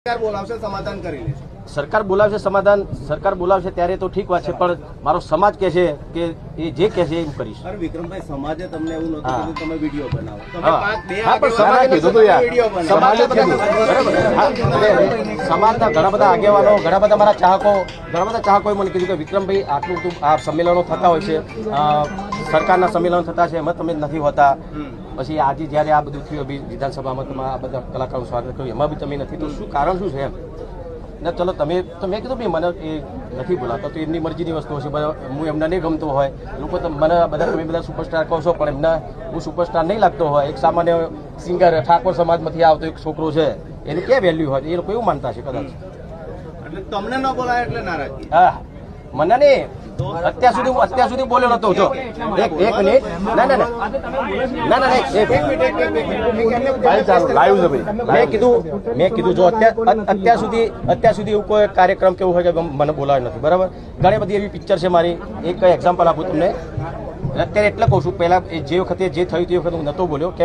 સરકાર બોલાવશે સમાધાન સરકાર બોલાવશે ત્યારે તો ઠીક વાત છે, પણ મારો સમાજ કહે છે કે એ જે કહે છે એમ કરીશ. અરે વિક્રમભાઈ, સમાજે તમને એવું નહોતું કીધું તમે વિડીયો બનાવો. સમાજના ઘણા બધા આગેવાનો, ઘણા બધા મારા ચાહકોએ મને કીધું કે વિક્રમભાઈ આટલું આ સંમેલનો થતા હોય છે, સરકારના સંમેલનો થતા છે, એમાં તમે નથી હોતા. પછી આજે જયારે આ બધું થયું વિધાનસભામાં તમે આ બધા કલાકારો સ્વાગત કર્યું, એમાં બી તમે નથી, તો શું કારણ શું છે એમ? ના ચલો તમે તો મેં કીધું ભાઈ મને એ નથી બોલાવતા તો એમની મરજીની વસ્તુ હશે, હું એમને નહીં ગમતો હોય. લોકો તો મને બધા તમે બધા સુપરસ્ટાર કહો છો, પણ એમને હું સુપરસ્ટાર નહીં લાગતો હોય. એક સામાન્ય સિંગર ઠાકોર સમાજમાંથી આવતો એક છોકરો છે, એની ક્યાં વેલ્યુ હોય? એ લોકો એવું માનતા છે કદાચ. એટલે તમને ન બોલાય એટલે નારાજગી? હા, મને નહીં. અત્યાર સુધી બોલ્યો નતો. જો એક મિનિટ, ના મેં કીધું જો અત્યાર સુધી એવું કોઈ કાર્યક્રમ કેવું હોય કે મને બોલાવ્યો નથી, બરાબર? ઘણી બધી એવી પિક્ચર છે મારી. એક એક્ઝામ્પલ આપું તમને અત્યારે, એટલે કહું છું, પહેલા જે વખતે જે થયું તે વખતે હું નતો બોલ્યો કે